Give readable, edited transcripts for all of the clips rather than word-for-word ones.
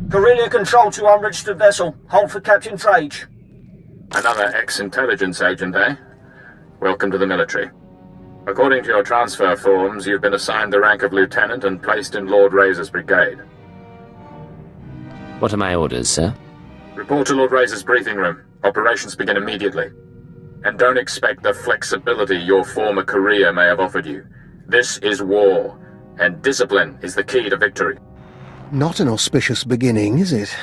Corellia control to unregistered vessel. Hold for Captain Trage. Another ex-intelligence agent, eh? Welcome to the military. According to your transfer forms, you've been assigned the rank of lieutenant and placed in Lord Razor's brigade. What are my orders, sir? Report to Lord Razor's briefing room. Operations begin immediately. And don't expect the flexibility your former career may have offered you. This is war, and discipline is the key to victory. Not an auspicious beginning, is it?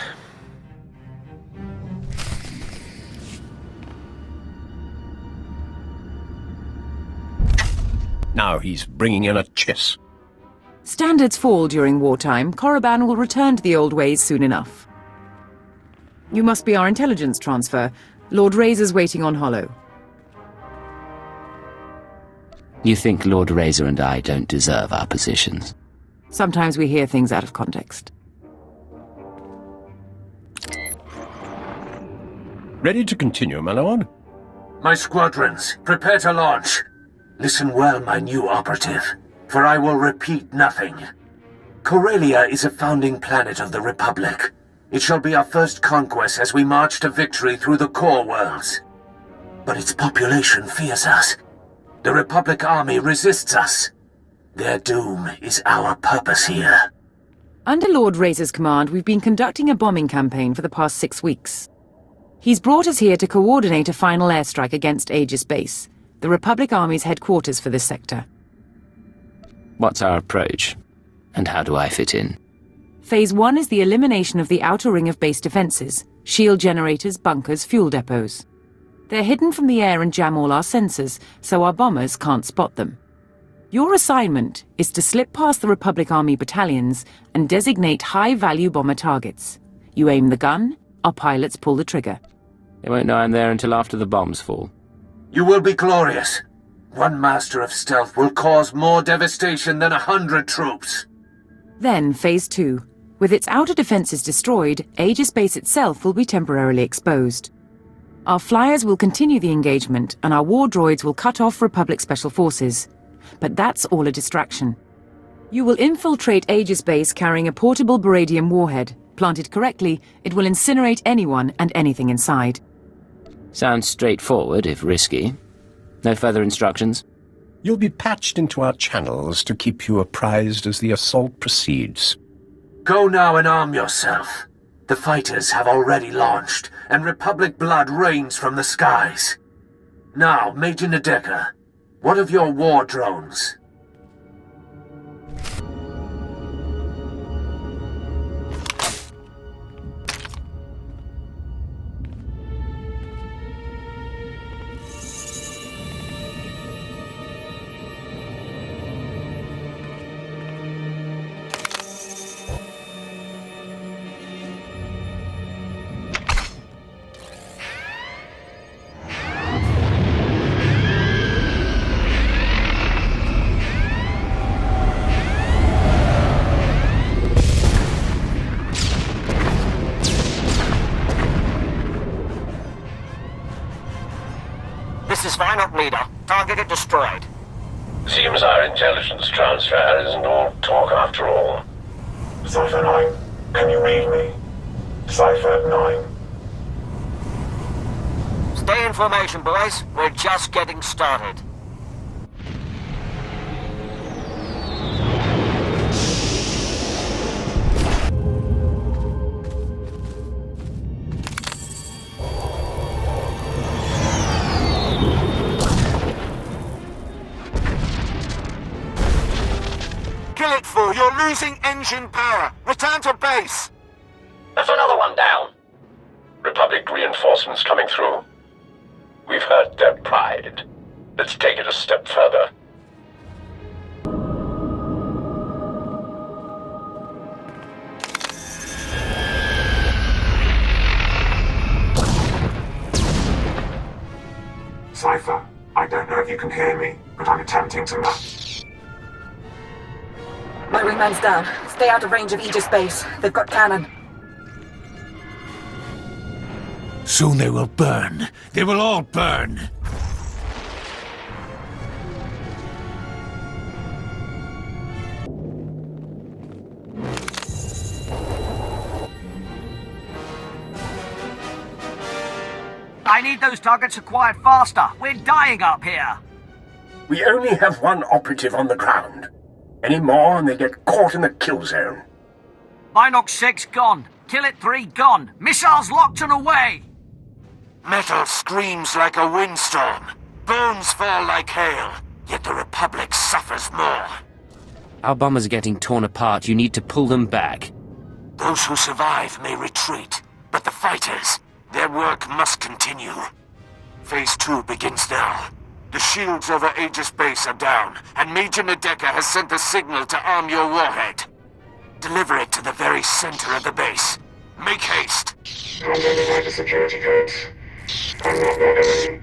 Now he's bringing in a chess. Standards fall during wartime. Korriban will return to the old ways soon enough. You must be our intelligence transfer. Lord Razor's waiting on Hollow. You think Lord Razor and I don't deserve our positions? Sometimes we hear things out of context. Ready to continue, my lord? My squadrons, prepare to launch. Listen well, my new operative, for I will repeat nothing. Corellia is a founding planet of the Republic. It shall be our first conquest as we march to victory through the core worlds. But its population fears us. The Republic army resists us. Their doom is our purpose here. Under Lord Razor's command, we've been conducting a bombing campaign for the past 6 weeks. He's brought us here to coordinate a final airstrike against Aegis Base, the Republic Army's headquarters for this sector. What's our approach? And how do I fit in? Phase 1 is the elimination of the outer ring of base defenses, shield generators, bunkers, fuel depots. They're hidden from the air and jam all our sensors, so our bombers can't spot them. Your assignment is to slip past the Republic Army battalions and designate high-value bomber targets. You aim the gun, our pilots pull the trigger. They won't know I'm there until after the bombs fall. You will be glorious. One master of stealth will cause more devastation than 100 troops. Then Phase 2. With its outer defenses destroyed, Aegis Base itself will be temporarily exposed. Our flyers will continue the engagement, and our war droids will cut off Republic Special Forces. But that's all a distraction. You will infiltrate Aegis Base carrying a portable Baradium warhead. Planted correctly, it will incinerate anyone and anything inside. Sounds straightforward, if risky. No further instructions? You'll be patched into our channels to keep you apprised as the assault proceeds. Go now and arm yourself. The fighters have already launched, and Republic blood rains from the skies. Now, Major Nadeca, what of your war drones? This is Final Leader. Target destroyed. Seems our intelligence transfer isn't all talk after all. Cypher 9, can you read me? Cypher 9. Stay in formation, boys. We're just getting started. Kill it, fool! You're losing engine power! Return to base! That's another one down. Republic reinforcements coming through. We've hurt their pride. Let's take it a step further. Cypher, I don't know if you can hear me, but I'm attempting to My wingman's down. Stay out of range of Aegis Base. They've got cannon. Soon they will burn. They will all burn. I need those targets acquired faster. We're dying up here. We only have one operative on the ground. Any more and they get caught in the kill zone. Binox 6 gone. Kill it 3 gone. Missiles locked and away. Metal screams like a windstorm. Bones fall like hail. Yet the Republic suffers more. Our bombers are getting torn apart. You need to pull them back. Those who survive may retreat, but the fighters, their work must continue. Phase 2 begins now. The shields over Aegis Base are down, and Major Nadeka has sent the signal to arm your warhead. Deliver it to the very center of the base. Make haste. Identify the security codes. I'm not their enemy.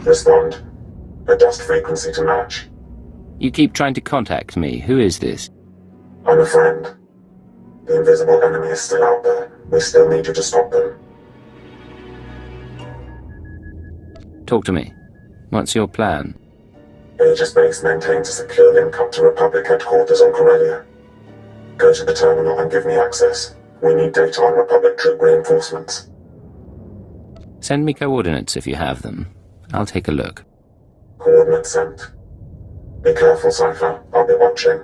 Respond. A dust frequency to match. You keep trying to contact me. Who is this? I'm a friend. The invisible enemy is still out there. We still need you to stop them. Talk to me. What's your plan? Aegis Base maintains a secure link up to Republic headquarters on Corellia. Go to the terminal and give me access. We need data on Republic troop reinforcements. Send me coordinates if you have them. I'll take a look. Coordinates sent. Be careful, Cypher. I'll be watching.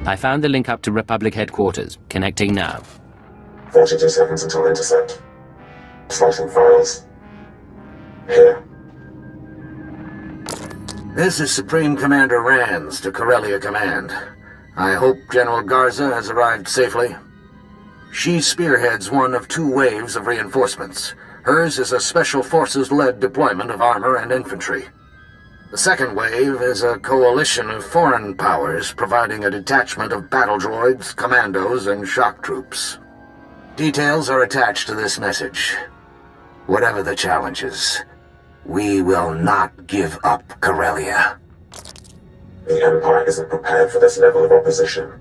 I found the link up to Republic headquarters. Connecting now. 42 seconds until intercept. Slicing files. Here. This is Supreme Commander Rands to Corellia Command. I hope General Garza has arrived safely. She spearheads one of 2 waves of reinforcements. Hers is a Special Forces-led deployment of armor and infantry. The second wave is a coalition of foreign powers providing a detachment of battle droids, commandos, and shock troops. Details are attached to this message. Whatever the challenges, we will not give up Corellia. The Empire isn't prepared for this level of opposition.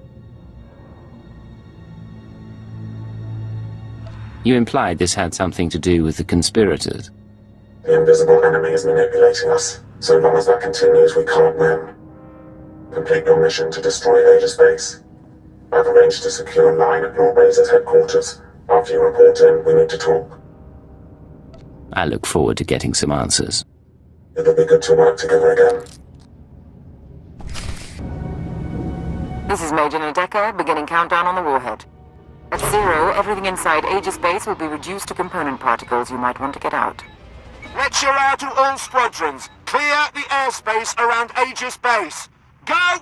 You implied this had something to do with the conspirators. The invisible enemy is manipulating us. So long as that continues, we can't win. Complete your mission to destroy Aegis Base. I've arranged a secure line at Lord Razor's headquarters. After you report in, we need to talk. I look forward to getting some answers. It'll be good to work together again. This is Major Nadeka, beginning countdown on the warhead. At 0, everything inside Aegis Base will be reduced to component particles. You might want to get out. Lecture out to all squadrons. Clear the airspace around Aegis Base. Go!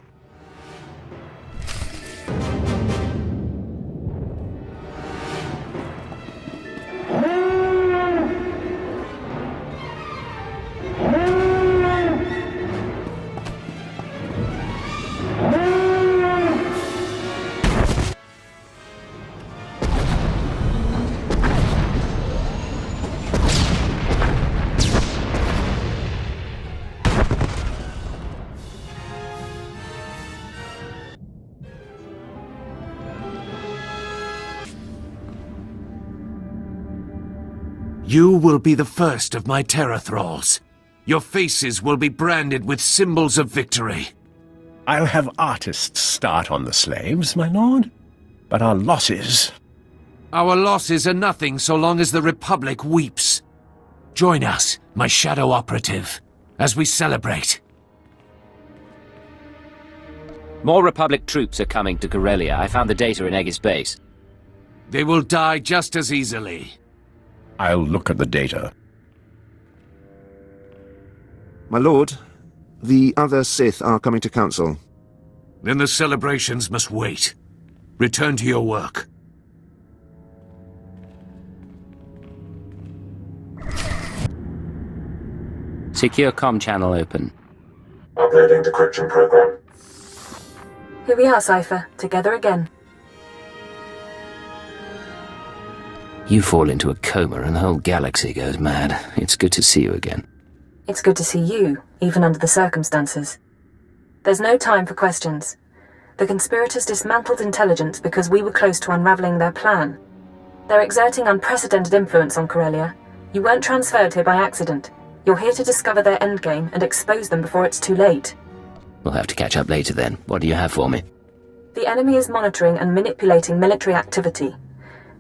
You will be the first of my terror thralls. Your faces will be branded with symbols of victory. I'll have artists start on the slaves, my lord. But our losses... Our losses are nothing so long as the Republic weeps. Join us, my shadow operative, as we celebrate. More Republic troops are coming to Corellia. I found the data in Aegis Base. They will die just as easily. I'll look at the data. My lord, the other Sith are coming to council. Then the celebrations must wait. Return to your work. Secure comm channel open. Uploading decryption program. Here we are, Cypher. Together again. You fall into a coma and the whole galaxy goes mad. It's good to see you again. It's good to see you, even under the circumstances. There's no time for questions. The conspirators dismantled intelligence because we were close to unraveling their plan. They're exerting unprecedented influence on Corellia. You weren't transferred here by accident. You're here to discover their endgame and expose them before it's too late. We'll have to catch up later then. What do you have for me? The enemy is monitoring and manipulating military activity.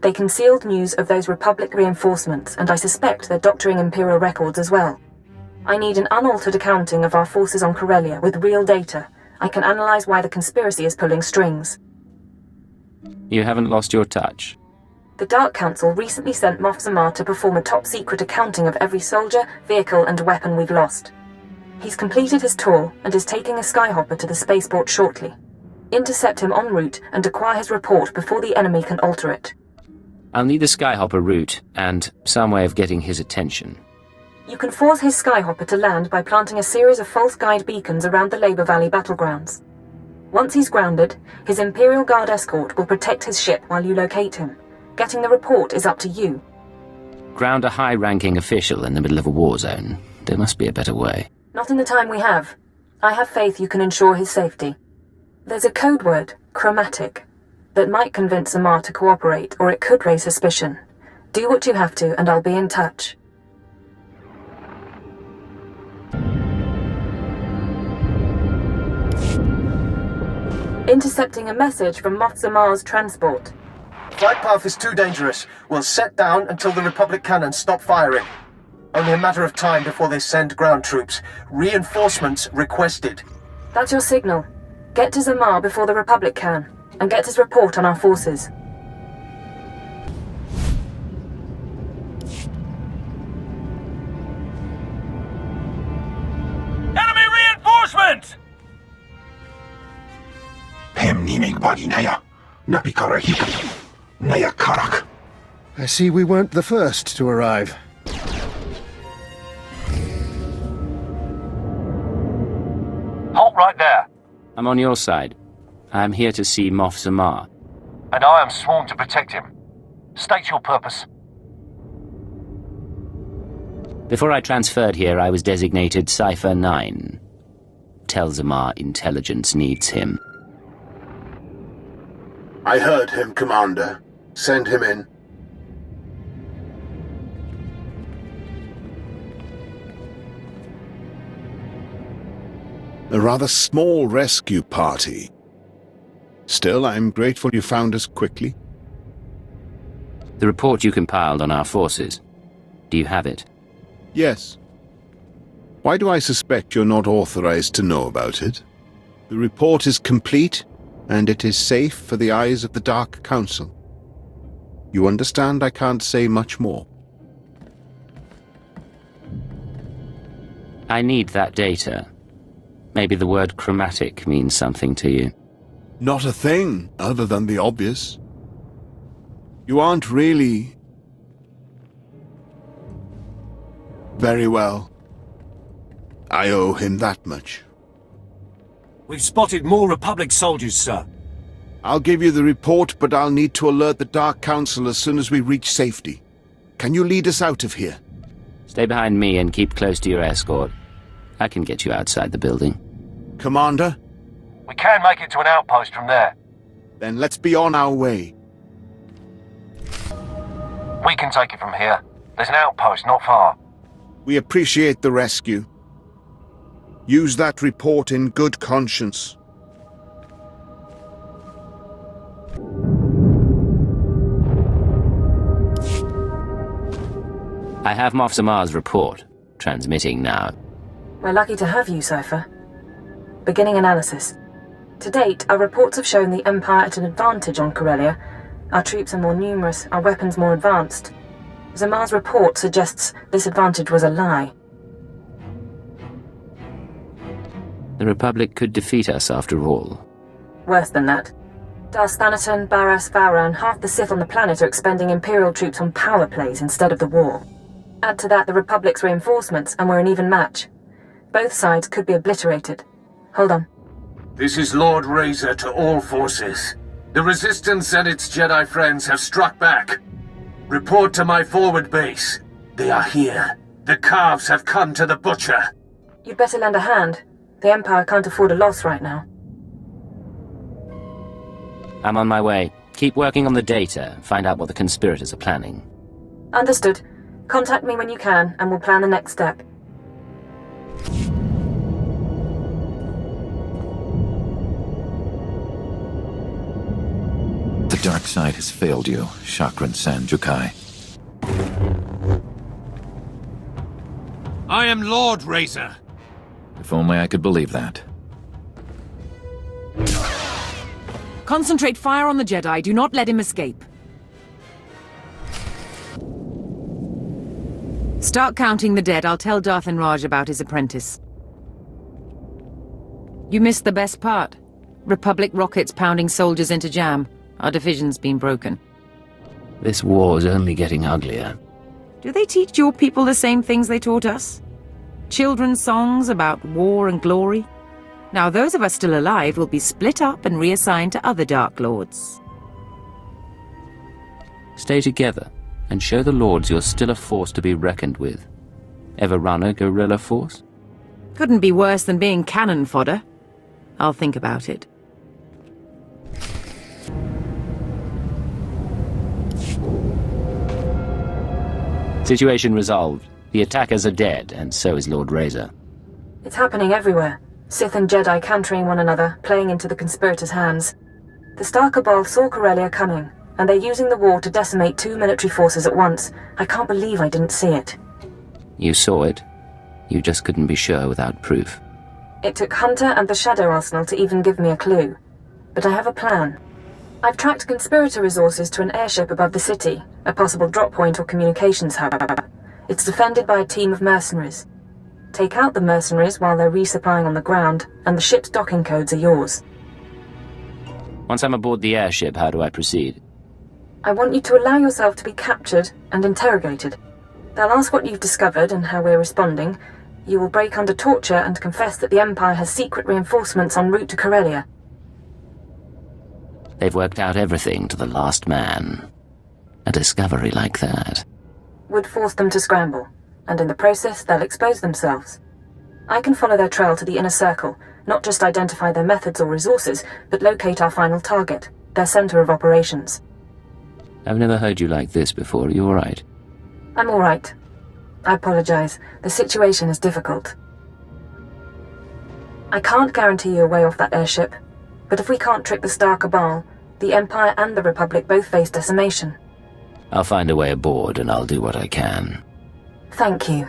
They concealed news of those Republic reinforcements, and I suspect they're doctoring Imperial records as well. I need an unaltered accounting of our forces on Corellia with real data. I can analyze why the conspiracy is pulling strings. You haven't lost your touch. The Dark Council recently sent Moff Zamar to perform a top-secret accounting of every soldier, vehicle and weapon we've lost. He's completed his tour and is taking a skyhopper to the spaceport shortly. Intercept him en route and acquire his report before the enemy can alter it. I'll need the skyhopper route and some way of getting his attention. You can force his skyhopper to land by planting a series of false guide beacons around the Labor Valley battlegrounds. Once he's grounded, his Imperial Guard escort will protect his ship while you locate him. Getting the report is up to you. Ground a high-ranking official in the middle of a war zone. There must be a better way. Not in the time we have. I have faith you can ensure his safety. There's a code word, chromatic, that might convince Zamar to cooperate, or it could raise suspicion. Do what you have to, and I'll be in touch. Intercepting a message from Moff Zamar's transport. Flight path is too dangerous. We'll set down until the Republic cannons stop firing. Only a matter of time before they send ground troops. Reinforcements requested. That's your signal. Get to Zamar before the Republic can, and get his report on our forces. Enemy reinforcement! I see we weren't the first to arrive. Halt right there. I'm on your side. I'm here to see Moff Zamar. And I am sworn to protect him. State your purpose. Before I transferred here, I was designated Cipher 9. Tell Zamar intelligence needs him. I heard him, Commander. Send him in. A rather small rescue party. Still, I'm grateful you found us quickly. The report you compiled on our forces. Do you have it? Yes. Why do I suspect you're not authorized to know about it? The report is complete, and it is safe for the eyes of the Dark Council. You understand I can't say much more. I need that data. Maybe the word chromatic means something to you. Not a thing, other than the obvious. You aren't really... very well. I owe him that much. We've spotted more Republic soldiers, sir. I'll give you the report, but I'll need to alert the Dark Council as soon as we reach safety. Can you lead us out of here? Stay behind me and keep close to your escort. I can get you outside the building. Commander? We can make it to an outpost from there. Then let's be on our way. We can take it from here. There's an outpost not far. We appreciate the rescue. Use that report in good conscience. I have Moff Zamar's report. Transmitting now. We're lucky to have you, Cipher. Beginning analysis. To date, our reports have shown the Empire at an advantage on Corellia. Our troops are more numerous, our weapons more advanced. Zamar's report suggests this advantage was a lie. The Republic could defeat us after all. Worse than that. Darth Thanaton, Barras, Vara, and half the Sith on the planet are expending Imperial troops on power plays instead of the war. Add to that the Republic's reinforcements, and we're an even match. Both sides could be obliterated. Hold on. This is Lord Razor to all forces. The Resistance and its Jedi friends have struck back. report to my forward base. They are here. The calves have come to the butcher. You'd better lend a hand. The Empire can't afford a loss right now. I'm on my way. Keep working on the data. Find out what the conspirators are planning. Understood. Contact me when you can, and we'll plan the next step. The dark side has failed you, Chakran San Jukai. I am Lord Razor. If only I could believe that. Concentrate fire on the Jedi. Do not let him escape. Start counting the dead. I'll tell Darth and Raj about his apprentice. You missed the best part. Republic rockets pounding soldiers into jam. Our division's been broken. This war's only getting uglier. Do they teach your people the same things they taught us? Children's songs about war and glory? Now those of us still alive will be split up and reassigned to other Dark Lords. Stay together, and show the Lords you're still a force to be reckoned with. Ever run a guerrilla force? Couldn't be worse than being cannon fodder. I'll think about it. Situation resolved. The attackers are dead, and so is Lord Razor. It's happening everywhere. Sith and Jedi countering one another, playing into the conspirators' hands. The Star Cabal saw Corellia coming, and they're using the war to decimate 2 military forces at once. I can't believe I didn't see it. You saw it. You just couldn't be sure without proof. It took Hunter and the Shadow Arsenal to even give me a clue. But I have a plan. I've tracked conspirator resources to an airship above the city, a possible drop point or communications hub. It's defended by a team of mercenaries. Take out the mercenaries while they're resupplying on the ground, and the ship's docking codes are yours. Once I'm aboard the airship, how do I proceed? I want you to allow yourself to be captured and interrogated. They'll ask what you've discovered and how we're responding. You will break under torture and confess that the Empire has secret reinforcements en route to Corellia. They've worked out everything to the last man. A discovery like that would force them to scramble, and in the process they'll expose themselves. I can follow their trail to the inner circle, not just identify their methods or resources, but locate our final target, their center of operations. I've never heard you like this before. Are you all right? I'm all right. I apologize. The situation is difficult. I can't guarantee you a way off that airship, but if we can't trick the Star Cabal, the Empire and the Republic both face decimation. I'll find a way aboard, and I'll do what I can. Thank you.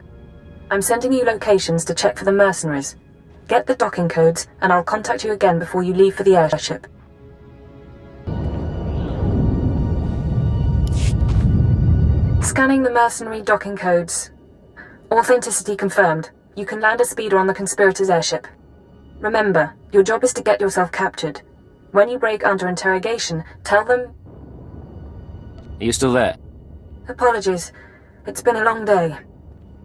I'm sending you locations to check for the mercenaries. Get the docking codes, and I'll contact you again before you leave for the airship. Scanning the mercenary docking codes. Authenticity confirmed. You can land a speeder on the conspirators' airship. Remember, your job is to get yourself captured. When you break under interrogation, tell them... Are you still there? Apologies. It's been a long day.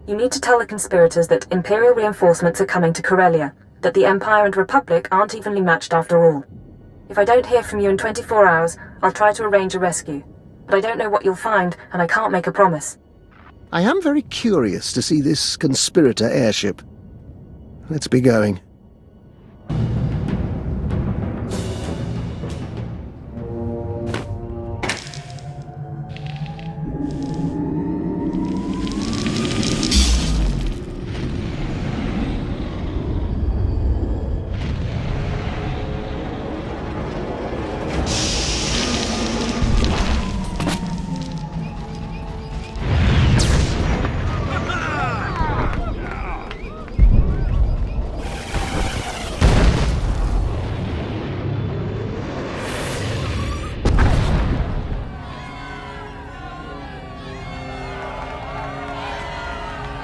You need to tell the conspirators that Imperial reinforcements are coming to Corellia, that the Empire and Republic aren't evenly matched after all. If I don't hear from you in 24 hours, I'll try to arrange a rescue. But I don't know what you'll find, and I can't make a promise. I am very curious to see this conspirator airship. Let's be going.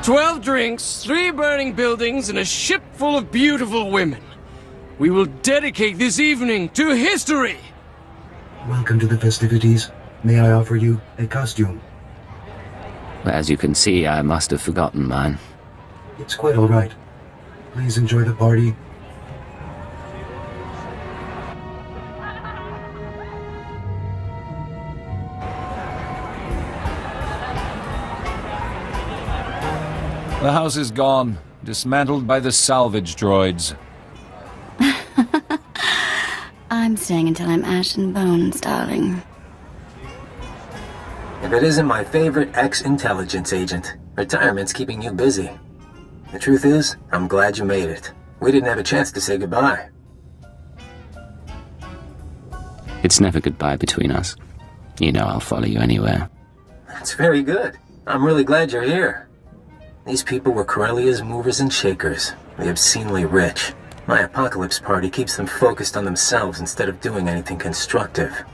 "12 drinks, 3 burning buildings, and a ship full of beautiful women. We will dedicate this evening to history!" Welcome to the festivities. May I offer you a costume? As you can see, I must have forgotten mine. It's quite all right. Please enjoy the party. The house is gone, dismantled by the salvage droids. I'm staying until I'm ash and bones, darling. If it isn't my favorite ex-intelligence agent, retirement's keeping you busy. The truth is, I'm glad you made it. We didn't have a chance to say goodbye. It's never goodbye between us. You know I'll follow you anywhere. That's very good. I'm really glad you're here. These people were Corellia's movers and shakers, the obscenely rich. My apocalypse party keeps them focused on themselves instead of doing anything constructive.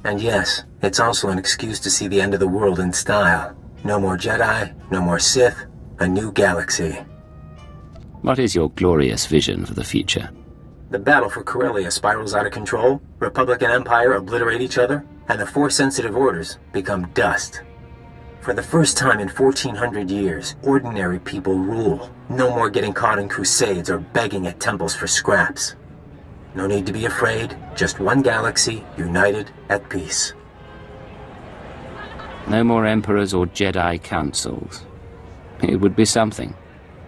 And yes, it's also an excuse to see the end of the world in style. No more Jedi, no more Sith, a new galaxy. What is your glorious vision for the future? The battle for Corellia spirals out of control, Republic and Empire obliterate each other, and the Force-sensitive orders become dust. For the first time in 1400 years, ordinary people rule. No more getting caught in crusades or begging at temples for scraps. No need to be afraid, just one galaxy, united, at peace. No more emperors or Jedi councils. It would be something.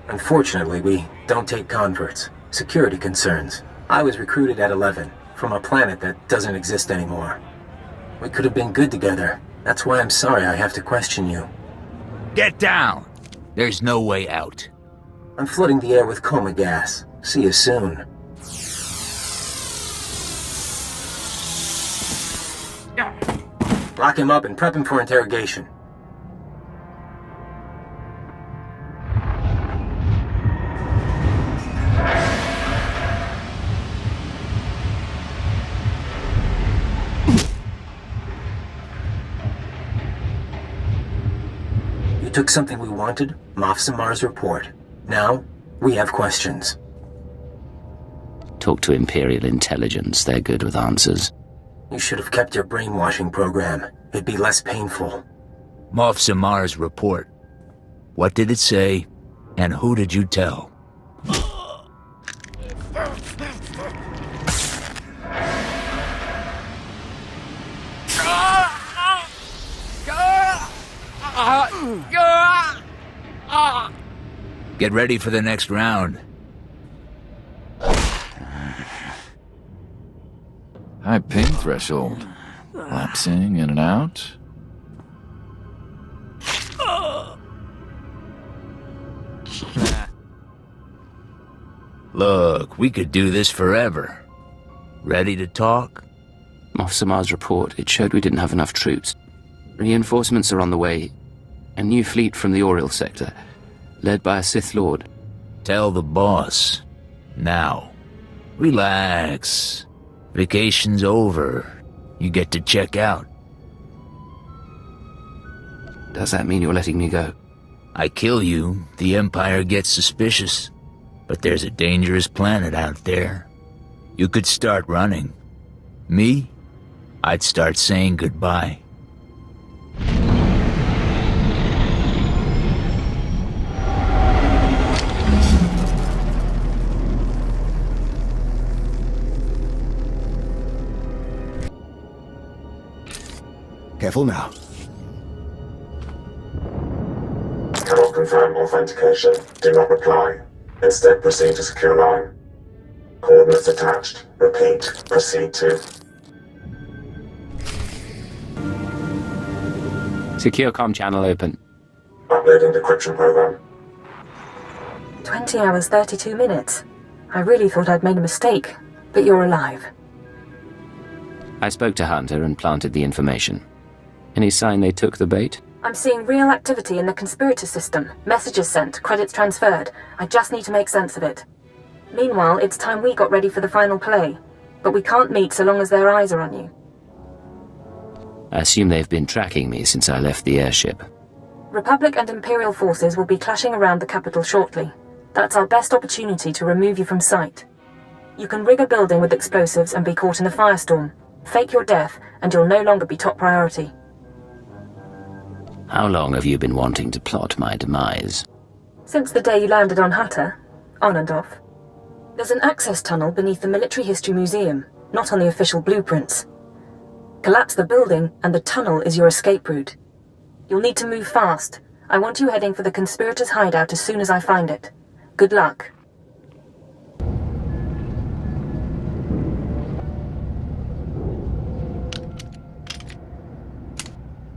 Unfortunately, we don't take converts. Security concerns. I was recruited at 11, from a planet that doesn't exist anymore. We could have been good together. That's why I'm sorry I have to question you. Get down! There's no way out. I'm flooding the air with coma gas. See you soon. Lock him up and prep him for interrogation. You took something we wanted, Moff Samar's report. Now, we have questions. Talk to Imperial Intelligence. They're good with answers. You should have kept your brainwashing program. It'd be less painful. Moff Samar's report. What did it say, and who did you tell? Get ready for the next round. High pain threshold. Lapsing in and out. Look, we could do this forever. Ready to talk? Moff Samar's report, it showed we didn't have enough troops. Reinforcements are on the way. A new fleet from the Oriel sector, led by a Sith Lord. Tell the boss. Now. Relax. Vacation's over. You get to check out. Does that mean you're letting me go? I kill you, the Empire gets suspicious. But there's a dangerous planet out there. You could start running. Me? I'd start saying goodbye. Careful now. Cannot confirm authentication. Do not reply. Instead, proceed to secure line. Coordinates attached. Repeat. Proceed to... Secure comm channel open. Uploading decryption program. 20 hours, 32 minutes. I really thought I'd made a mistake, but you're alive. I spoke to Hunter and planted the information. Any sign they took the bait? I'm seeing real activity in the conspirator system. Messages sent, credits transferred. I just need to make sense of it. Meanwhile, it's time we got ready for the final play. But we can't meet so long as their eyes are on you. I assume they've been tracking me since I left the airship. Republic and Imperial forces will be clashing around the capital shortly. That's our best opportunity to remove you from sight. You can rig a building with explosives and be caught in a firestorm. Fake your death, and you'll no longer be top priority. How long have you been wanting to plot my demise? Since the day you landed on Hatter, on and off. There's an access tunnel beneath the Military History Museum, not on the official blueprints. Collapse the building, and the tunnel is your escape route. You'll need to move fast. I want you heading for the conspirators' hideout as soon as I find it. Good luck.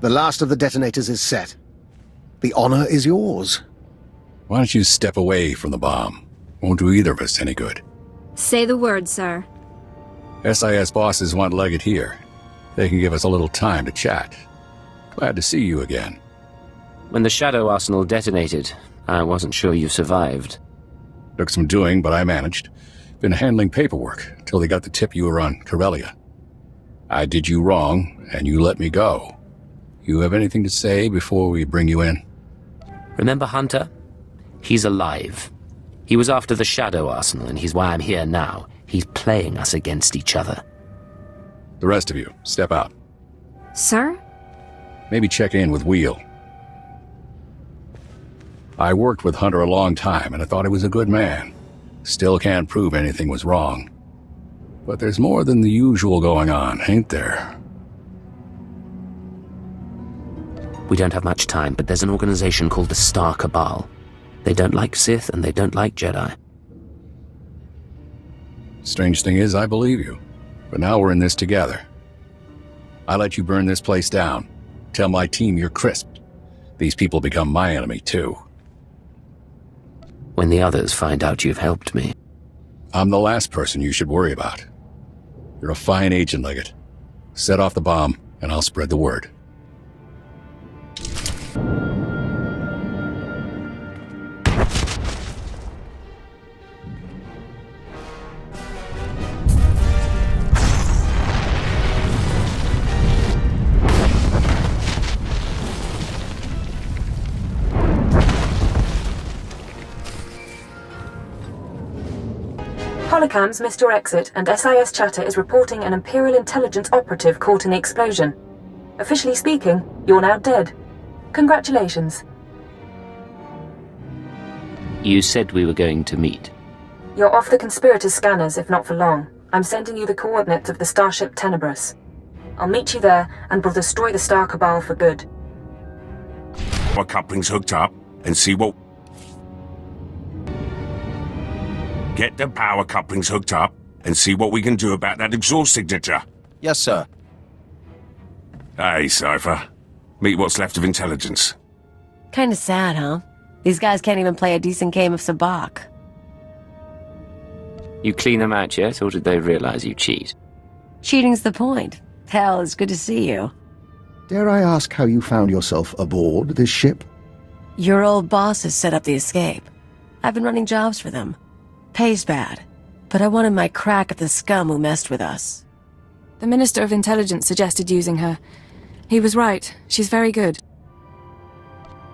The last of the detonators is set. The honor is yours. Why don't you step away from the bomb? Won't do either of us any good. Say the word, sir. SIS bosses want Leggett here. They can give us a little time to chat. Glad to see you again. When the Shadow Arsenal detonated, I wasn't sure you survived. Took some doing, but I managed. Been handling paperwork until they got the tip you were on Corellia. I did you wrong, and you let me go. You have anything to say before we bring you in? Remember Hunter? He's alive. He was after the Shadow Arsenal, and he's why I'm here now. He's playing us against each other. The rest of you, step out. Sir? Maybe check in with Wheel. I worked with Hunter a long time, and I thought he was a good man. Still can't prove anything was wrong. But there's more than the usual going on, ain't there? We don't have much time, but there's an organization called the Star Cabal. They don't like Sith, and they don't like Jedi. Strange thing is, I believe you. But now we're in this together. I let you burn this place down. Tell my team you're crisped. These people become my enemy, too. When the others find out you've helped me. I'm the last person you should worry about. You're a fine agent, Leggett. Set off the bomb, and I'll spread the word. Holocams missed your exit, and SIS chatter is reporting an Imperial intelligence operative caught in the explosion. Officially speaking, you're now dead. Congratulations. You said we were going to meet. You're off the conspirators' scanners, if not for long. I'm sending you the coordinates of the starship Tenebrous. I'll meet you there, and we'll destroy the Star Cabal for good. Our coupling's hooked up, and see what... Get the power couplings hooked up, and see what we can do about that exhaust signature. Yes, sir. Hey, Cypher. Meet what's left of intelligence. Kinda sad, huh? These guys can't even play a decent game of Sabacc. You clean them out yet, or did they realize you cheat? Cheating's the point. Hell, it's good to see you. Dare I ask how you found yourself aboard this ship? Your old bosses set up the escape. I've been running jobs for them. Pays bad, but I wanted my crack at the scum who messed with us. The Minister of Intelligence suggested using her. He was right. She's very good.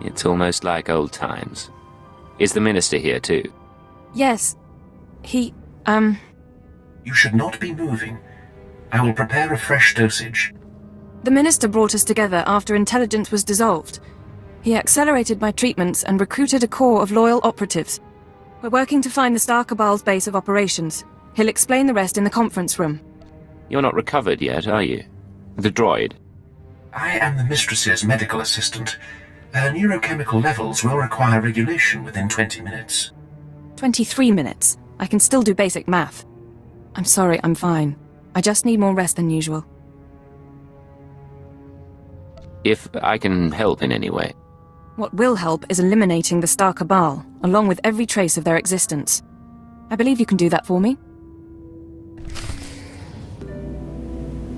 It's almost like old times. Is the Minister here too? Yes. He, You should not be moving. I will prepare a fresh dosage. The Minister brought us together after intelligence was dissolved. He accelerated my treatments and recruited a corps of loyal operatives. We're working to find the Star Cabal's base of operations. He'll explain the rest in the conference room. You're not recovered yet, are you? The droid? I am the Mistress's medical assistant. Her neurochemical levels will require regulation within 20 minutes. 23 minutes. I can still do basic math. I'm sorry, I'm fine. I just need more rest than usual. If I can help in any way. What will help is eliminating the Star Cabal, along with every trace of their existence. I believe you can do that for me.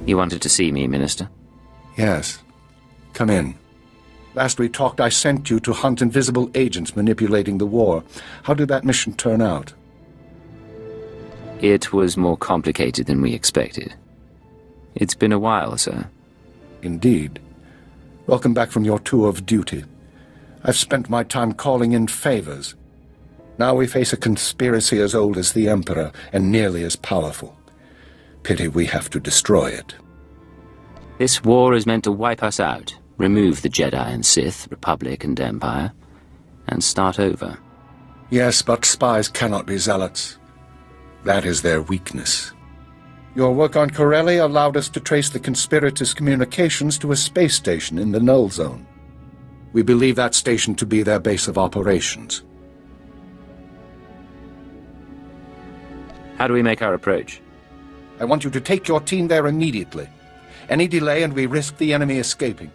You wanted to see me, Minister? Yes. Come in. Last we talked, I sent you to hunt invisible agents manipulating the war. How did that mission turn out? It was more complicated than we expected. It's been a while, sir. Indeed. Welcome back from your tour of duty. I've spent my time calling in favors. Now we face a conspiracy as old as the Emperor and nearly as powerful. Pity we have to destroy it. This war is meant to wipe us out, remove the Jedi and Sith, Republic and Empire, and start over. Yes, but spies cannot be zealots. That is their weakness. Your work on Corellia allowed us to trace the conspirators' communications to a space station in the Null Zone. We believe that station to be their base of operations. How do we make our approach? I want you to take your team there immediately. Any delay and we risk the enemy escaping.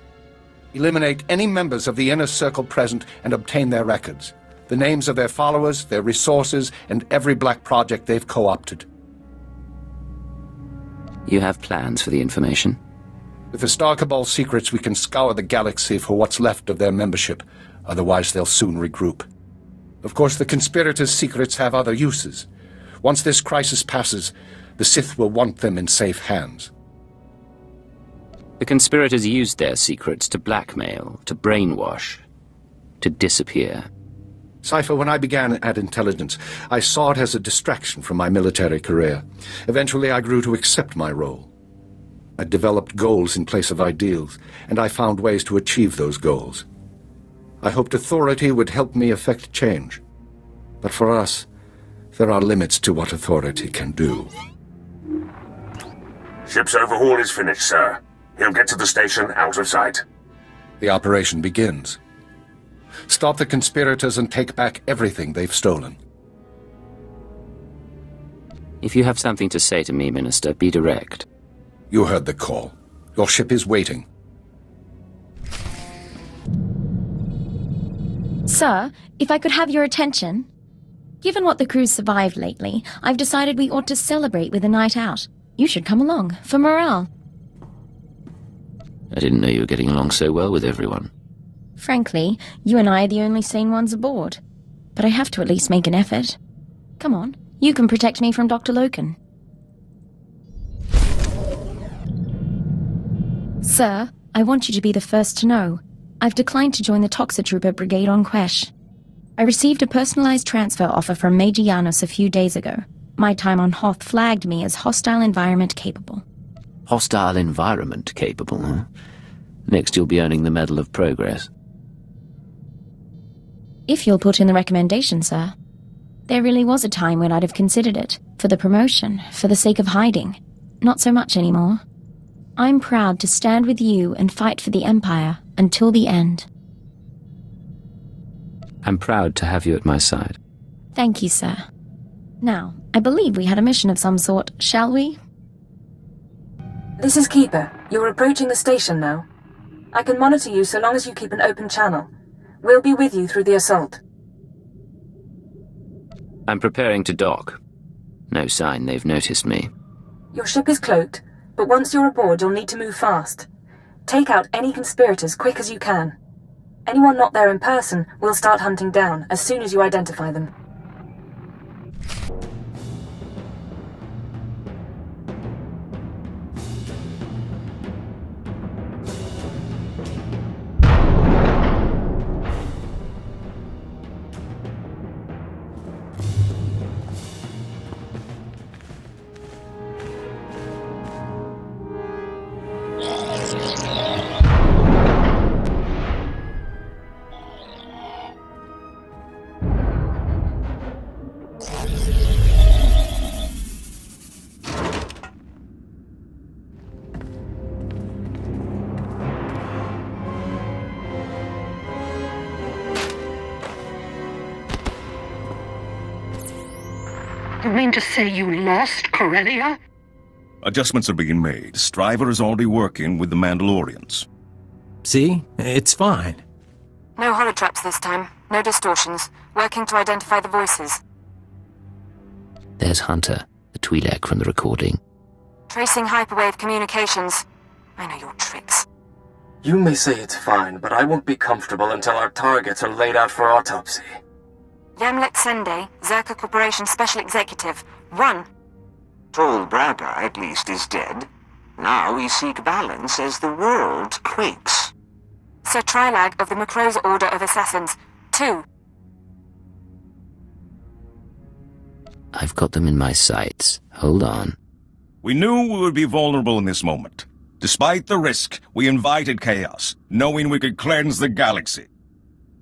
Eliminate any members of the inner circle present and obtain their records. The names of their followers, their resources, and every black project they've co-opted. You have plans for the information? With the Star Cabal secrets, we can scour the galaxy for what's left of their membership. Otherwise, they'll soon regroup. Of course, the conspirators' secrets have other uses. Once this crisis passes, the Sith will want them in safe hands. The conspirators used their secrets to blackmail, to brainwash, to disappear. Cypher, when I began at Intelligence, I saw it as a distraction from my military career. Eventually, I grew to accept my role. I developed goals in place of ideals, and I found ways to achieve those goals. I hoped authority would help me effect change. But for us, there are limits to what authority can do. Ship's overhaul is finished, sir. He'll get to the station out of sight. The operation begins. Stop the conspirators and take back everything they've stolen. If you have something to say to me, Minister, be direct. You heard the call. Your ship is waiting. Sir, if I could have your attention. Given what the crew's survived lately, I've decided we ought to celebrate with a night out. You should come along, for morale. I didn't know you were getting along so well with everyone. Frankly, you and I are the only sane ones aboard. But I have to at least make an effort. Come on, you can protect me from Dr. Loken. Sir, I want you to be the first to know. I've declined to join the Toxitrooper Brigade on Quesh. I received a personalized transfer offer from Major Janos a few days ago. My time on Hoth flagged me as hostile environment capable. Hostile environment capable, huh? Next you'll be earning the Medal of Progress. If you'll put in the recommendation, sir. There really was a time when I'd have considered it. For the promotion, for the sake of hiding. Not so much anymore. I'm proud to stand with you and fight for the Empire until the end. I'm proud to have you at my side. Thank you, sir. Now, I believe we had a mission of some sort, shall we? This is Keeper. You're approaching the station now. I can monitor you so long as you keep an open channel. We'll be with you through the assault. I'm preparing to dock. No sign they've noticed me. Your ship is cloaked, but once you're aboard you'll need to move fast. Take out any conspirators quick as you can. Anyone not there in person will start hunting down as soon as you identify them. You mean to say you lost Corellia? Adjustments are being made. Striver is already working with the Mandalorians. See? It's fine. No holotraps this time. No distortions. Working to identify the voices. There's Hunter, the Twi'lek from the recording. Tracing hyperwave communications. I know your tricks. You may say it's fine, but I won't be comfortable until our targets are laid out for autopsy. Yamlet Sende, Zerka Corporation Special Executive. Run! Tall Braga, at least, is dead. Now we seek balance as the world quakes. Sir Trilag of the Macroza Order of Assassins. 2. I've got them in my sights. Hold on. We knew we would be vulnerable in this moment. Despite the risk, we invited chaos, knowing we could cleanse the galaxy.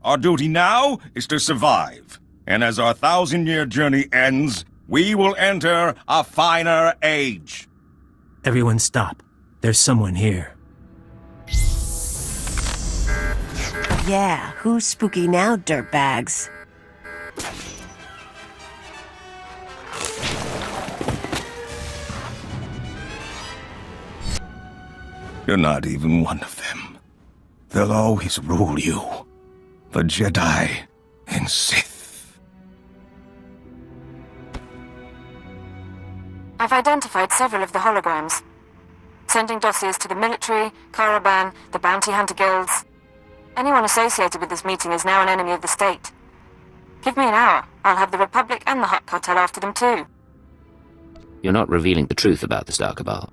Our duty now is to survive, and as our 1,000-year journey ends, we will enter a finer age. Everyone stop. There's someone here. Yeah, who's spooky now, dirtbags? You're not even one of them. They'll always rule you. The Jedi and Sith. I've identified several of the holograms. Sending dossiers to the military, Caravan, the bounty hunter guilds. Anyone associated with this meeting is now an enemy of the state. Give me an hour. I'll have the Republic and the Hut Cartel after them too. You're not revealing the truth about the Star Cabal.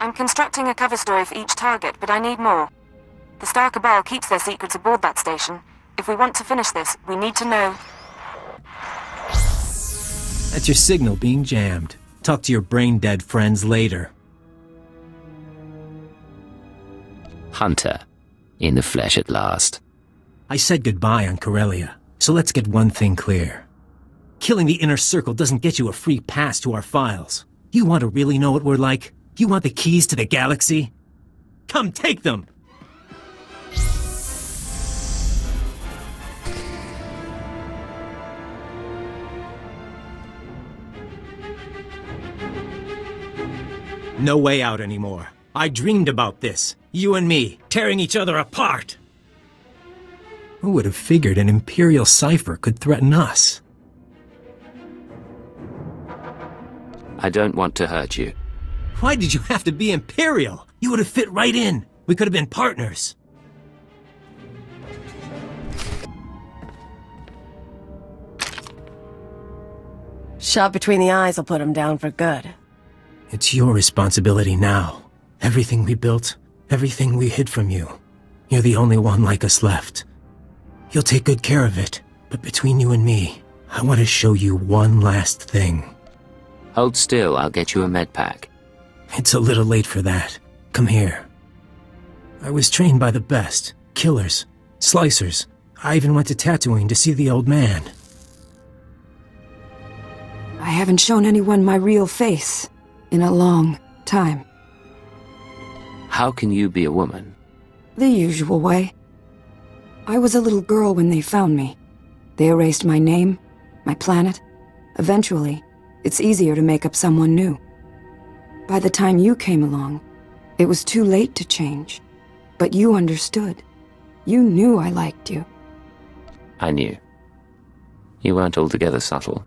I'm constructing a cover story for each target, but I need more. The Star Cabal keeps their secrets aboard that station. If we want to finish this, we need to know. That's your signal being jammed. Talk to your brain-dead friends later. Hunter. In the flesh at last. I said goodbye on Corellia, so let's get one thing clear. Killing the Inner Circle doesn't get you a free pass to our files. You want to really know what we're like? You want the keys to the galaxy? Come take them! No way out anymore. I dreamed about this. You and me, tearing each other apart. Who would have figured an Imperial cipher could threaten us? I don't want to hurt you. Why did you have to be Imperial? You would have fit right in. We could have been partners. Shot between the eyes will put him down for good. It's your responsibility now. Everything we built, everything we hid from you. You're the only one like us left. You'll take good care of it, but between you and me, I want to show you one last thing. Hold still, I'll get you a med pack. It's a little late for that. Come here. I was trained by the best. Killers. Slicers. I even went to Tatooine to see the old man. I haven't shown anyone my real face in a long time. How can you be a woman? The usual way. I was a little girl when they found me. They erased my name, my planet. Eventually, it's easier to make up someone new. By the time you came along, it was too late to change. But you understood. You knew I liked you. I knew. You weren't altogether subtle.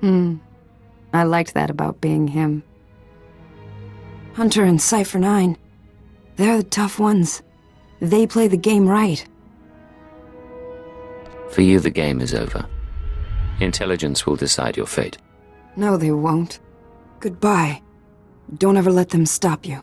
I liked that about being him. Hunter and Cypher 9, they're the tough ones. They play the game right. For you, the game is over. Intelligence will decide your fate. No, they won't. Goodbye. Don't ever let them stop you.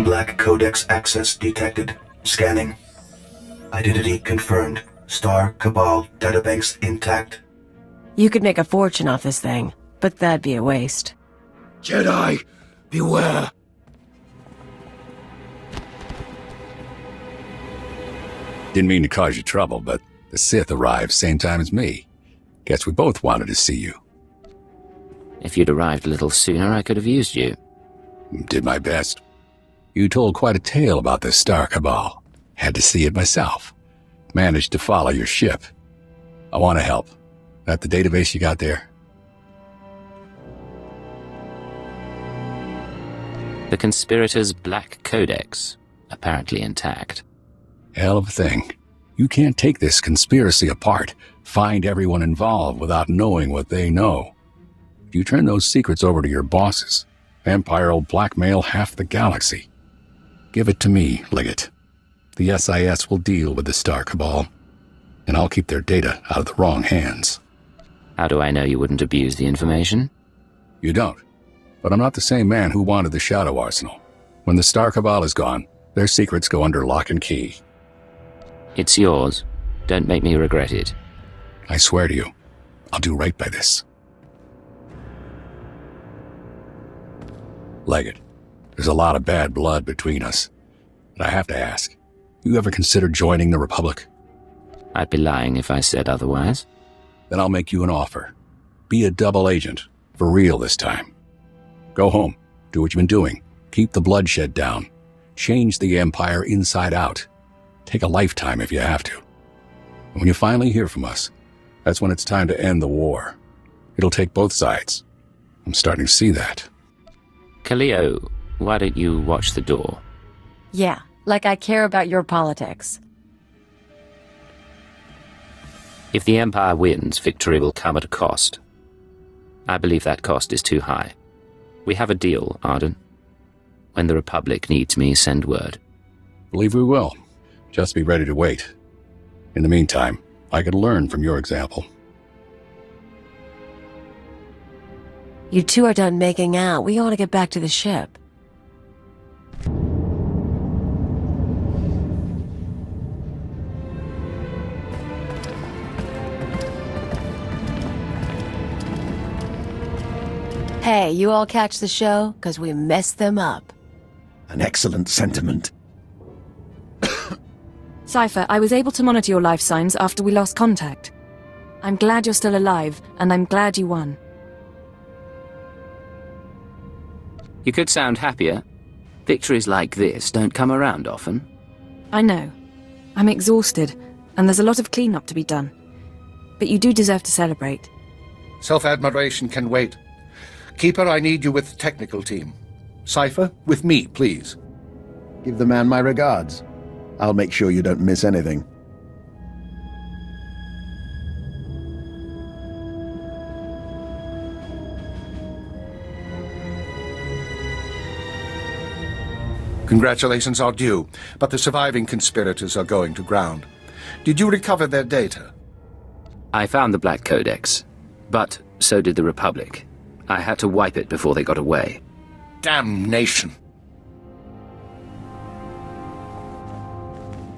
Black Codex access detected. Scanning. Identity confirmed. Star Cabal databanks intact. You could make a fortune off this thing, but that'd be a waste. Jedi, beware! Didn't mean to cause you trouble, but the Sith arrived same time as me. Guess we both wanted to see you. If you'd arrived a little sooner, I could have used you. Did my best. You told quite a tale about the Star Cabal. Had to see it myself. Managed to follow your ship. I want to help. That the database you got there? The conspirators' Black Codex, apparently intact. Hell of a thing. You can't take this conspiracy apart, find everyone involved without knowing what they know. If you turn those secrets over to your bosses, Empire will blackmail half the galaxy. Give it to me, Liggett. The SIS will deal with the Star Cabal, and I'll keep their data out of the wrong hands. How do I know you wouldn't abuse the information? You don't. But I'm not the same man who wanted the Shadow Arsenal. When the Star Cabal is gone, their secrets go under lock and key. It's yours. Don't make me regret it. I swear to you, I'll do right by this. Leggett, there's a lot of bad blood between us. But I have to ask, you ever considered joining the Republic? I'd be lying if I said otherwise. Then I'll make you an offer. Be a double agent, for real this time. Go home, do what you've been doing, keep the bloodshed down, change the Empire inside out. Take a lifetime if you have to. And when you finally hear from us, that's when it's time to end the war. It'll take both sides. I'm starting to see that. Kaleo, why don't you watch the door? Yeah, like I care about your politics. If the Empire wins, victory will come at a cost. I believe that cost is too high. We have a deal, Arden. When the Republic needs me, send word. Believe we will. Just be ready to wait. In the meantime, I could learn from your example. You two are done making out. We ought to get back to the ship. Hey, you all catch the show? 'Cause we messed them up. An excellent sentiment. Cypher, I was able to monitor your life signs after we lost contact. I'm glad you're still alive, and I'm glad you won. You could sound happier. Victories like this don't come around often. I know. I'm exhausted, and there's a lot of cleanup to be done. But you do deserve to celebrate. Self-admiration can wait. Keeper, I need you with the technical team. Cypher, with me, please. Give the man my regards. I'll make sure you don't miss anything. Congratulations are due, but the surviving conspirators are going to ground. Did you recover their data? I found the Black Codex, but so did the Republic. I had to wipe it before they got away. Damnation!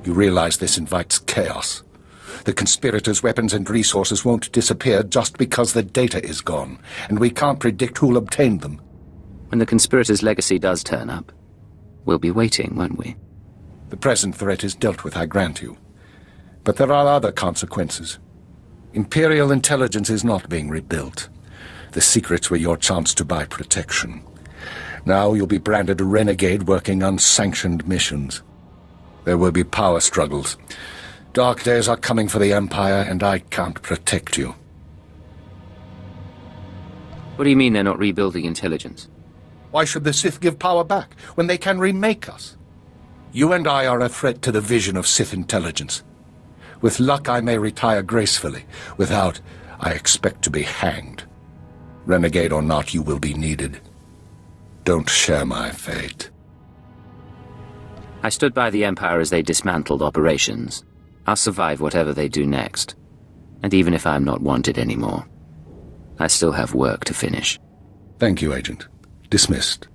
You realize this invites chaos. The conspirators' weapons and resources won't disappear just because the data is gone, and we can't predict who'll obtain them. When the conspirators' legacy does turn up, we'll be waiting, won't we? The present threat is dealt with, I grant you. But there are other consequences. Imperial intelligence is not being rebuilt. The secrets were your chance to buy protection. Now you'll be branded a renegade working unsanctioned missions. There will be power struggles. Dark days are coming for the Empire, and I can't protect you. What do you mean they're not rebuilding intelligence? Why should the Sith give power back when they can remake us? You and I are a threat to the vision of Sith intelligence. With luck, I may retire gracefully. Without, I expect to be hanged. Renegade or not, you will be needed. Don't share my fate. I stood by the Empire as they dismantled operations. I'll survive whatever they do next. And even if I'm not wanted anymore, I still have work to finish. Thank you, Agent. Dismissed.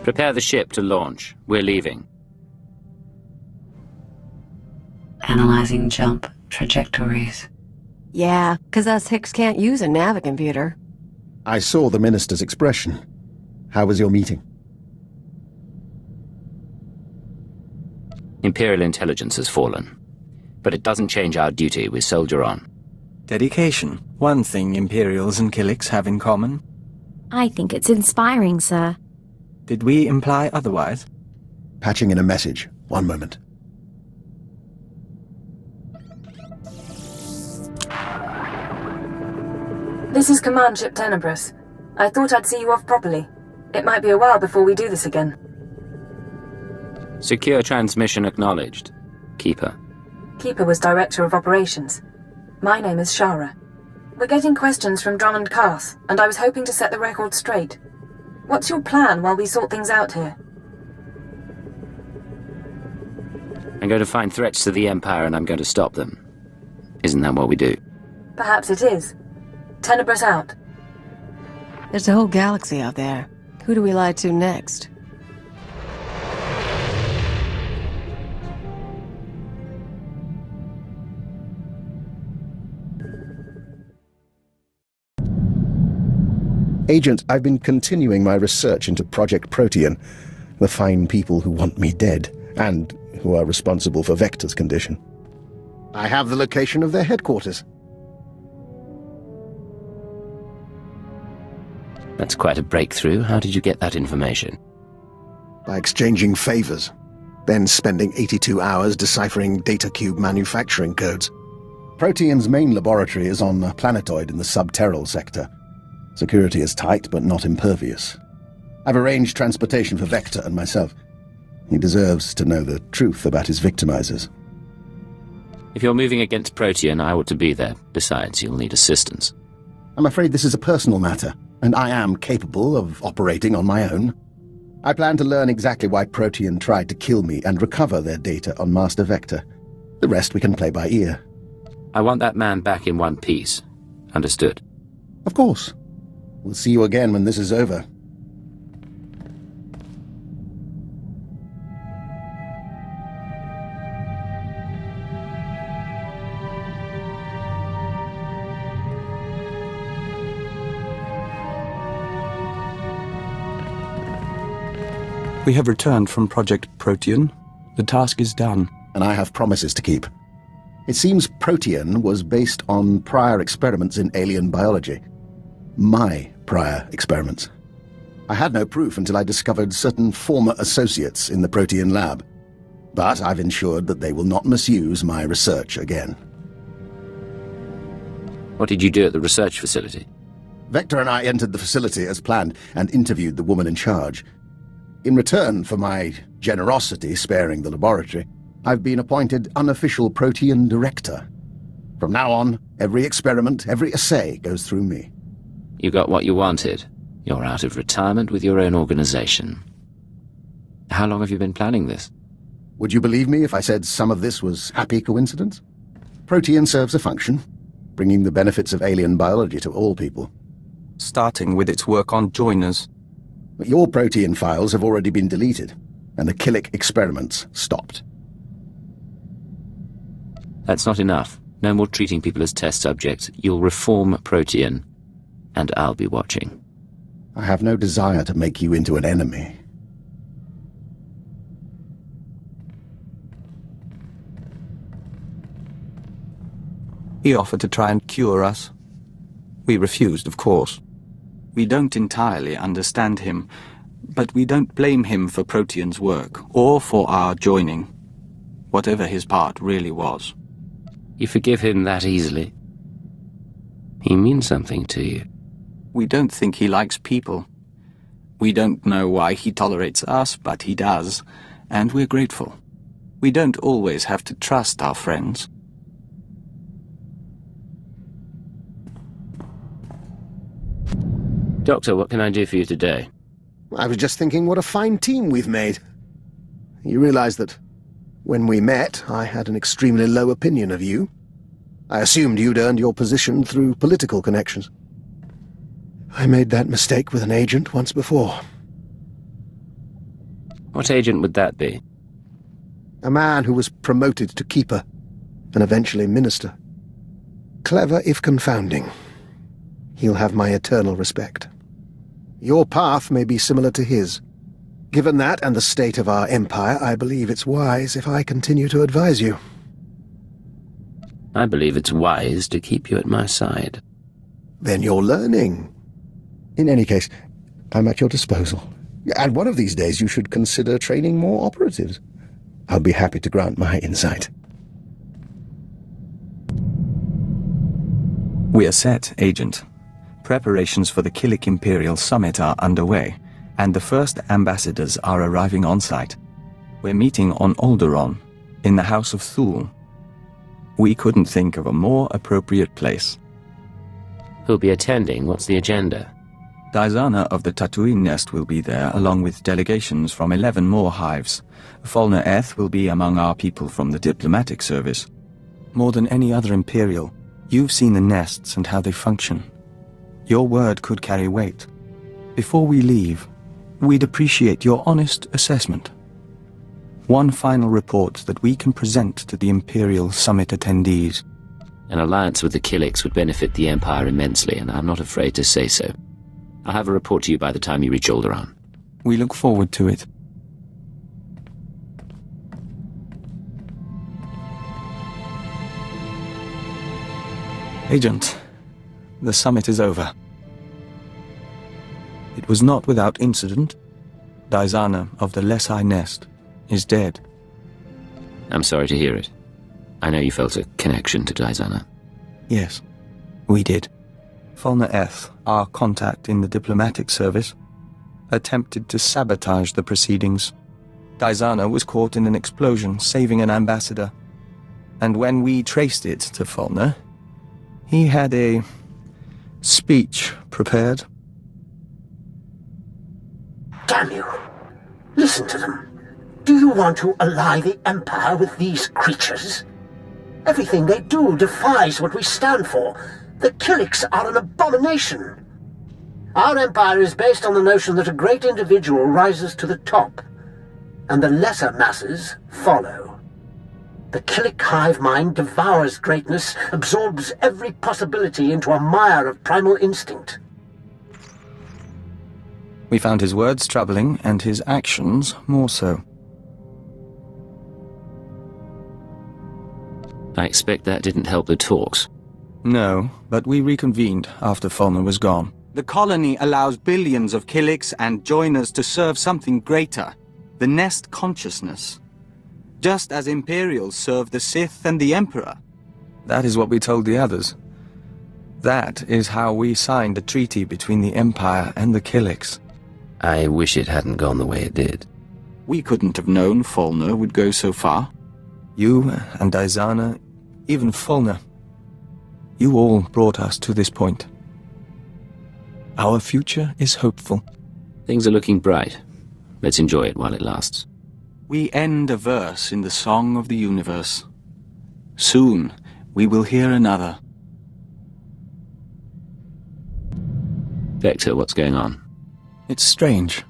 Prepare the ship to launch. We're leaving. Analyzing jump trajectories. Yeah, 'cause us Hicks can't use a navicomputer. I saw the minister's expression. How was your meeting? Imperial intelligence has fallen. But it doesn't change our duty. We soldier on. Dedication. One thing Imperials and Killiks have in common. I think it's inspiring, sir. Did we imply otherwise? Patching in a message. One moment. This is Command Ship Tenebris. I thought I'd see you off properly. It might be a while before we do this again. Secure transmission acknowledged. Keeper. Keeper was Director of Operations. My name is Shara. We're getting questions from Drummond Carth, and I was hoping to set the record straight. What's your plan while we sort things out here? I'm going to find threats to the Empire and I'm going to stop them. Isn't that what we do? Perhaps it is. Tenebris out. There's a whole galaxy out there. Who do we lie to next? Agent, I've been continuing my research into Project Protean, the fine people who want me dead, and who are responsible for Vector's condition. I have the location of their headquarters. That's quite a breakthrough. How did you get that information? By exchanging favors, then spending 82 hours deciphering data cube manufacturing codes. Protean's main laboratory is on a planetoid in the subterral sector. Security is tight, but not impervious. I've arranged transportation for Vector and myself. He deserves to know the truth about his victimizers. If you're moving against Protean, I ought to be there. Besides, you'll need assistance. I'm afraid this is a personal matter, and I am capable of operating on my own. I plan to learn exactly why Protean tried to kill me and recover their data on Master Vector. The rest we can play by ear. I want that man back in one piece. Understood? Of course. We'll see you again when this is over. We have returned from Project Protean. The task is done. And I have promises to keep. It seems Protean was based on prior experiments in alien biology. My prior experiments. I had no proof until I discovered certain former associates in the Protean lab. But I've ensured that they will not misuse my research again. What did you do at the research facility? Vector and I entered the facility as planned and interviewed the woman in charge. In return for my generosity sparing the laboratory, I've been appointed unofficial Protean director. From now on, every experiment, every assay goes through me. You got what you wanted. You're out of retirement with your own organization. How long have you been planning this? Would you believe me if I said some of this was happy coincidence? Protean serves a function, bringing the benefits of alien biology to all people. Starting with its work on joiners. But your Protean files have already been deleted, and the Killick experiments stopped. That's not enough. No more treating people as test subjects. You'll reform Protean, and I'll be watching. I have no desire to make you into an enemy. He offered to try and cure us. We refused, of course. We don't entirely understand him, but we don't blame him for Protean's work, or for our joining, whatever his part really was. You forgive him that easily? He means something to you. We don't think he likes people. We don't know why he tolerates us, but he does, and we're grateful. We don't always have to trust our friends. Doctor, what can I do for you today? I was just thinking what a fine team we've made. You realize that when we met, I had an extremely low opinion of you. I assumed you'd earned your position through political connections. I made that mistake with an agent once before. What agent would that be? A man who was promoted to Keeper, and eventually Minister. Clever if confounding. He'll have my eternal respect. Your path may be similar to his. Given that and the state of our empire, I believe it's wise if I continue to advise you. I believe it's wise to keep you at my side. Then you're learning. In any case, I'm at your disposal. And one of these days you should consider training more operatives. I'll be happy to grant my insight. We are set, Agent. Preparations for the Killick Imperial Summit are underway, and the first ambassadors are arriving on site. We're meeting on Alderaan, in the House of Thule. We couldn't think of a more appropriate place. Who'll be attending? What's the agenda? Diazana of the Tatooine Nest will be there, along with delegations from 11 more hives. Fulner Eth will be among our people from the diplomatic service. More than any other Imperial, you've seen the nests and how they function. Your word could carry weight. Before we leave, we'd appreciate your honest assessment. One final report that we can present to the Imperial Summit attendees. An alliance with the Killiks would benefit the Empire immensely, and I'm not afraid to say so. I'll have a report to you by the time you reach Alderaan. We look forward to it. Agent, the summit is over. It was not without incident. Diazana of the Lesai Nest is dead. I'm sorry to hear it. I know you felt a connection to Diazana. Yes, we did. Fulner Eth, our contact in the diplomatic service, attempted to sabotage the proceedings. Diazana was caught in an explosion, saving an ambassador. And when we traced it to Fulner, he had a speech prepared. Damn you! Listen to them. Do you want to ally the Empire with these creatures? Everything they do defies what we stand for. The Killiks are an abomination. Our empire is based on the notion that a great individual rises to the top, and the lesser masses follow. The Killik hive mind devours greatness, absorbs every possibility into a mire of primal instinct. We found his words troubling, and his actions more so. I expect that didn't help the talks. No, but we reconvened after Fulner was gone. The colony allows billions of Killiks and joiners to serve something greater, the Nest consciousness. Just as Imperials serve the Sith and the Emperor. That is what we told the others. That is how we signed the treaty between the Empire and the Killiks. I wish it hadn't gone the way it did. We couldn't have known Fulner would go so far. You and Diazana, even Fulner. You all brought us to this point. Our future is hopeful. Things are looking bright. Let's enjoy it while it lasts. We end a verse in the Song of the Universe. Soon, we will hear another. Vector, what's going on? It's strange.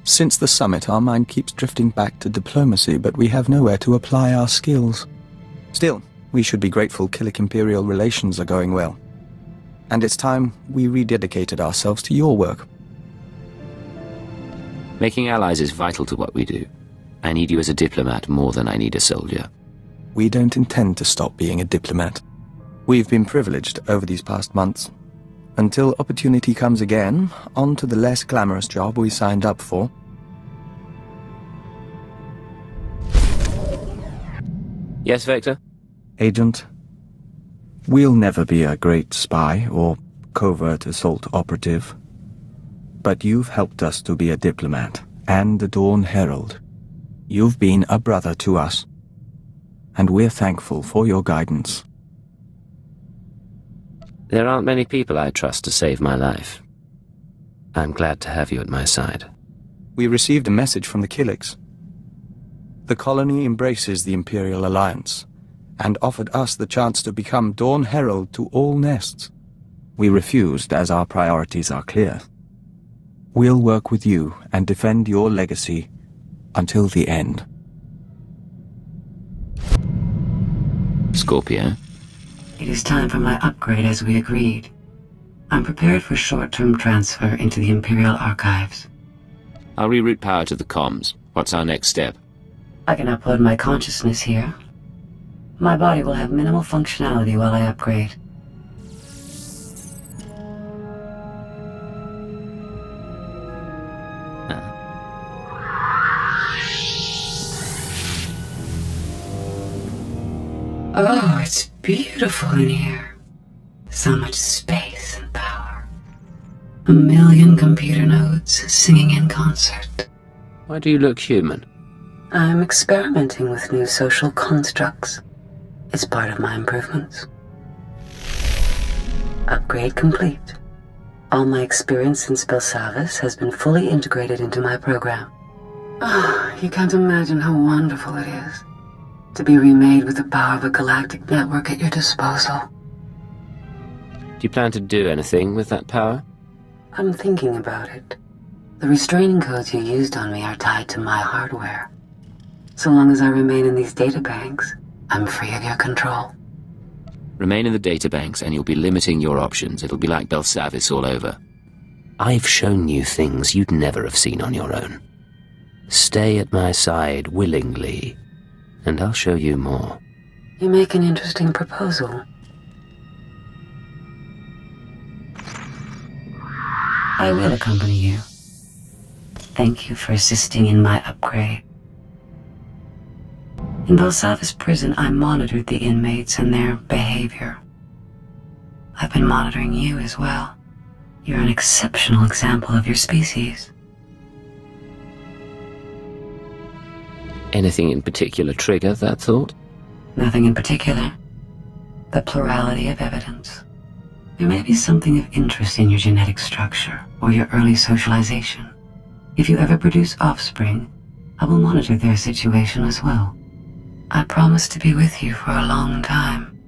Since the summit, our mind keeps drifting back to diplomacy, but we have nowhere to apply our skills. Still, we should be grateful Killik-Imperial relations are going well. And it's time we rededicated ourselves to your work. Making allies is vital to what we do. I need you as a diplomat more than I need a soldier. We don't intend to stop being a diplomat. We've been privileged over these past months. Until opportunity comes again, on to the less glamorous job we signed up for. Yes, Vector? Agent, we'll never be a great spy or covert assault operative. But you've helped us to be a diplomat and a Dawn Herald. You've been a brother to us. And we're thankful for your guidance. There aren't many people I trust to save my life. I'm glad to have you at my side. We received a message from the Killiks. The colony embraces the Imperial Alliance, and offered us the chance to become Dawn Herald to all nests. We refused, as our priorities are clear. We'll work with you and defend your legacy until the end. Scorpio? It is time for my upgrade as we agreed. I'm prepared for short-term transfer into the Imperial Archives. I'll reroute power to the comms. What's our next step? I can upload my consciousness here. My body will have minimal functionality while I upgrade. Oh, it's beautiful in here. So much space and power. 1 million computer nodes singing in concert. Why do you look human? I'm experimenting with new social constructs. It's part of my improvements. Upgrade complete. All my experience since Belsavis has been fully integrated into my program. Oh, you can't imagine how wonderful it is to be remade with the power of a galactic network at your disposal. Do you plan to do anything with that power? I'm thinking about it. The restraining codes you used on me are tied to my hardware. So long as I remain in these databanks, I'm free of your control. Remain in the databanks and you'll be limiting your options. It'll be like Belsavis all over. I've shown you things you'd never have seen on your own. Stay at my side willingly, and I'll show you more. You make an interesting proposal. I will accompany you. Thank you for assisting in my upgrade. In Belsavis prison, I monitored the inmates and their behavior. I've been monitoring you as well. You're an exceptional example of your species. Anything in particular trigger that thought? Nothing in particular. The plurality of evidence. There may be something of interest in your genetic structure or your early socialization. If you ever produce offspring, I will monitor their situation as well. I promise to be with you for a long time.